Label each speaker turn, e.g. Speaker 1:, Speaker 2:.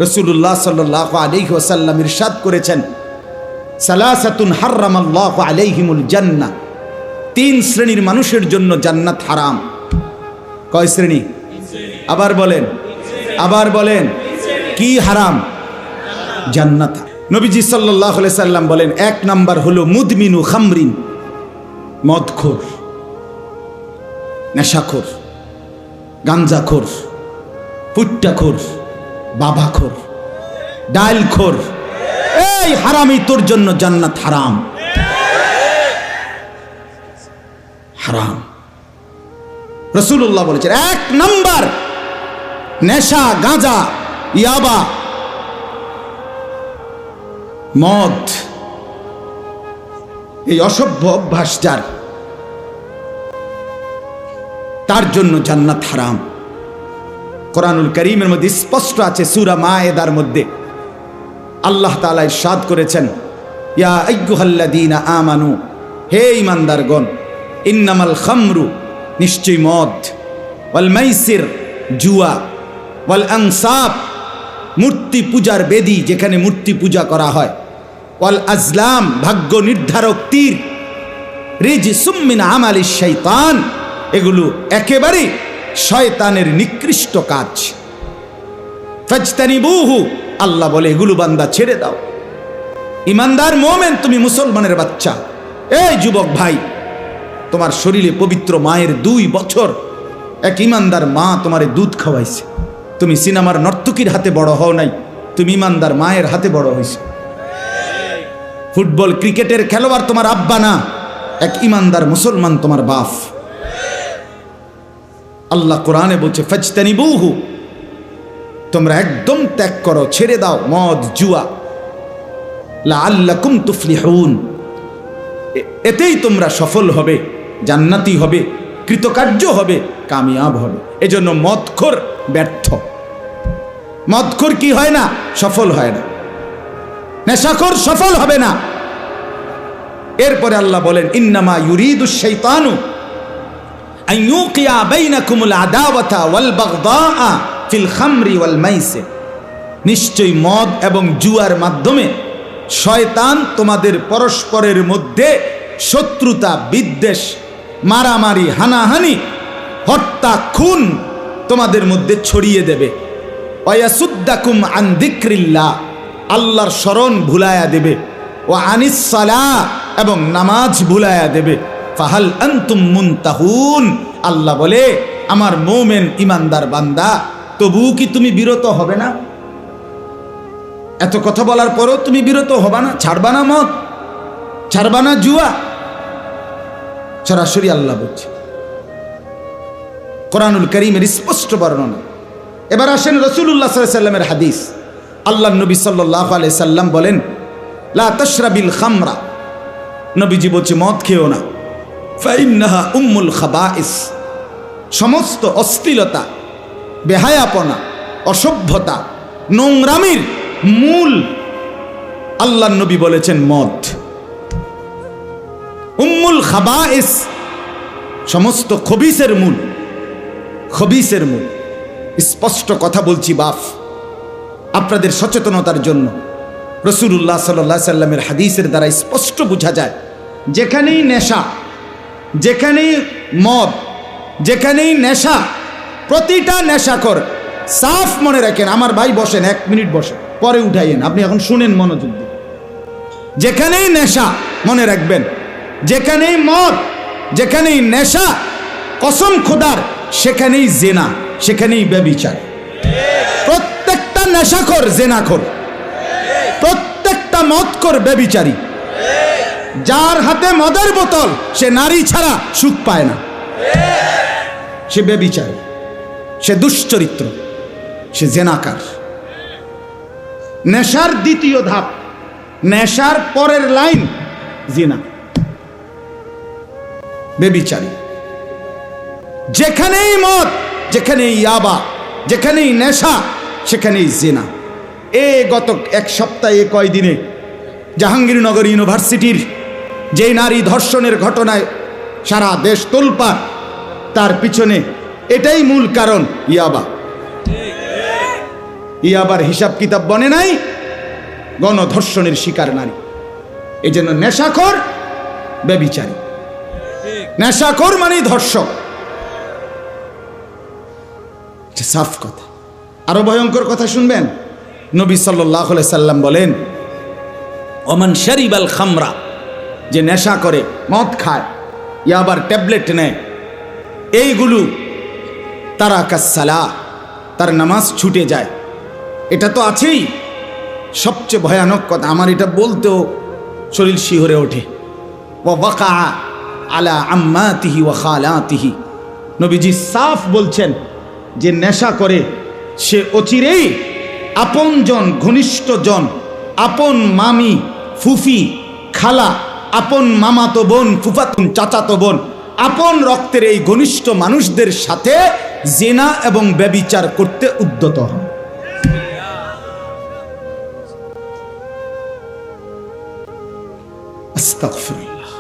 Speaker 1: রাসূলুল্লাহ সাল্লাল্লাহু আলাইহি ওয়াসাল্লাম ইরশাদ করেছেন, সালাসাতুন হারামাল্লাহু আলাইহিমুল জান্নাহ, তিন শ্রেণীর মানুষের জন্য জান্নাত হারাম। কয় শ্রেণী? আবার বলেন কি হারাম? জান্নাত। নবীজি সাল্লাল্লাহু আলাইহি সাল্লাম বলেন, এক নাম্বার হলো মুদমিনু খামরিন, মদখোর, নেশাখোর, গাঞ্জাখোর, পুট্টাখোর, বাবাখোর, ডাইলখোর। এই হারামি, তোর জন্য জান্নাত হারাম। হারাম। রাসূলুল্লাহ বলেছেন, এক নাম্বার নেশা, গাঁজা, ইয়াবা, মদ, এই অসভ্য অভ্যাস যার, তার জন্য জান্নাত হারাম। কোরআনুল কারীমের মধ্যে স্পষ্ট আছে, সূরা মায়েদার মধ্যে আল্লাহ তাআলা ইরশাদ করেছেন, ইয়া আইয়ুহাল্লাযীনা আমানু, হে ঈমানদারগণ, ইন্নামাল খামরু, নিশ্চয় মদ, ওয়াল মাইসির, জুয়া, ওয়াল আনসাব, মূর্তি পূজার বেদি, যেখানে মূর্তি পূজা করা হয়, ওয়াল আজলাম, ভাগ্য নির্ধারক তীর, রিজসুম মিন আমালিশ শাইতান, এগুলো একেবারে শয়তানের নিকৃষ্ট কাজ। ফাজতানিবুহু, আল্লাহ বলে এগুলো বান্দা ছেড়ে দাও। ইমানদার মুমিন, তুমি মুসলমানের বাচ্চা, এই যুবক ভাই, তোমার শরীরে পবিত্র মায়ের 2 বছর এক ইমানদার মা তোমারে দুধ খাওয়াইছে। তুমি সিনেমার নর্তকীর হাতে বড় হও নাই, তুমি ইমানদার মায়ের হাতে বড় হইছো। ফুটবল ক্রিকেটের খেলোয়াড় তোমার আব্বা না, এক ইমানদার মুসলমান তোমার বাপ। আল্লাহ কোরআনে বলছে, ফাজতানিবুহু, তোমরা একদম ত্যাগ করো, ছেড়ে দাও মদ, জুয়া, লাআল্লাকুম তুফলিহুন, এতেই তোমরা সফল হবে, জান্নাতি হবে, কৃতকার্য হবে, কামিয়াব হবে। এজন্য মদখোর ব্যর্থ। মদখোর কি হয় না? সফল হয় না। নেশাখোর সফল হবে না। এরপরে আল্লাহ বলেন, ইন্নামা ইউরিদুশ শাইতানু আন ইউকিয়া বাইনাকুমুল আদাওয়াতা ওয়াল বাগদাআ ফিল খামরি ওয়াল মাইসির, নিশ্চয়ই মদ এবং জুয়ার মাধ্যমে শয়তান তোমাদের পরস্পরের মধ্যে শত্রুতা, বিদ্বেষ, মারামারি, হানাহানি, হত্যা, খুন তোমাদের মধ্যে ছড়িয়ে দেবে। ওয়ায়াসুদ্দাকুম আন যিকরিল্লাহ, আল্লাহর স্মরণ ভুলায়া দেবে। ওয়া আনিস সালাহ, এবং নামাজ ভুলায়া দেবে। ফাহাল আনতুম মুনতাহুন, আল্লাহ বলে, আমার মুমিন ইমানদার বান্দা, তবুও কি তুমি বিরত হবে না? এত কথা বলার পরও তুমি বিরত হবা না? ছাড়বা না মদ, ছাড়বা না জুয়া? সরাসরি আল্লাহ বলছে, কোরআনুল কারীমের স্পষ্ট বর্ণনা। এবার আসেন রাসূলুল্লাহ সাল্লাল্লাহু আলাইহি সাল্লামের হাদিস। আল্লাহর নবী সাল্লাল্লাহু আলাইহি সাল্লাম বলেন, লা তাশরাবিল খামরা, নবীজি বলছে মদ খেও না। ফাইন্নাহা উম্মুল খাবাইস, সমস্ত অশ্লীলতা, বেহায়াপনা, অসভ্যতা, নোংরামির মূল আল্লাহর নবী বলেছেন মদ। উম্মুল খাবাইস, সমস্ত খবিসের মূল, খবিসের মূল। স্পষ্ট কথা বলছি বাপ, আপনাদের সচেতনতার জন্য। রাসূলুল্লাহ সাল্লাল্লাহু আলাইহি সাল্লামের হাদিসের দ্বারা স্পষ্ট বোঝা যায়, যেখানেই নেশা, যেখানেই মদ, যেখানেই নেশা, প্রতিটা নেশাখোর, সাফ মনে রাখেন, আমার ভাই বসেন, 1 মিনিট বসেন, পরে উঠাইয়েন, আপনি এখন শুনেন মনোযোগ দিয়ে। যেখানেই নেশা, মনে রাখবেন, যেখানেই মদ, যেখানেই নেশা, কসম খোদার, সেখানেই জেনা, সেখানেই ব্যভিচার। প্রত্যেকটা নেশাখোর জেনাখোর, প্রত্যেকটা মদখোর ব্যভিচারী। যার হাতে মদের বোতল, সে নারী ছাড়া সুখ পায় না, সে ব্যভিচারী, সে দুশ্চরিত্র, সে জেনাকার। নেশার দ্বিতীয় ধাপ, নেশার পরের লাইন জিনা, ব্যভিচারী। যেখানেই মদ, যেখানেই ইয়াবা, যেখানেই নেশা, সেখানেই জিনা। গত 1 সপ্তাহে, কয়দিনে জাহাঙ্গীরনগর ইউনিভার্সিটির যে নারী ধর্ষণের ঘটনায় সারা দেশ তোলপাড়, তার পিছনে এটাই মূল কারণ, ইয়াবা। ই আবার হিসাব কিতাব বনে নাই, গণধর্ষণের শিকার নারী। এই জন্য নেশাখোর ব্যভিচারী, নেশাখোর মানে ধর্ষক। সাফ কথা। আরো ভয়ঙ্কর কথা শুনবেন, নবী সাল্লাল্লাহু আলাইহি সাল্লাম বলেন, ওমান শারিবাল খামরা, যে নেশা করে, মদ খায়, ইয়াবার ট্যাবলেট নেয়, এইগুলো তারা কাসসালা, তার নামাজ ছুটে যায়। এটা তো আছেই। সবচেয়ে ভয়ানক কথা, আমার এটা বলতেও শরীর শিহরে ওঠে, ওয়া ওয়াকা আলা আম্মাতিহি ওয়া খালাতিহি। নবীজি সাফ বলছেন, যে নেশা করে সে অচিরেই আপনজন, ঘনিষ্ঠজন, আপন মামি, ফুফি, খালা, আপন মামাতো বোন, ফুফাতুন, চাচাতো বোন, আপন রক্তের এই ঘনিষ্ঠ মানুষদের সাথে জিনা এবং ব্যভিচার করতে উদ্যত হয়। আস্তাগফিরুল্লাহ।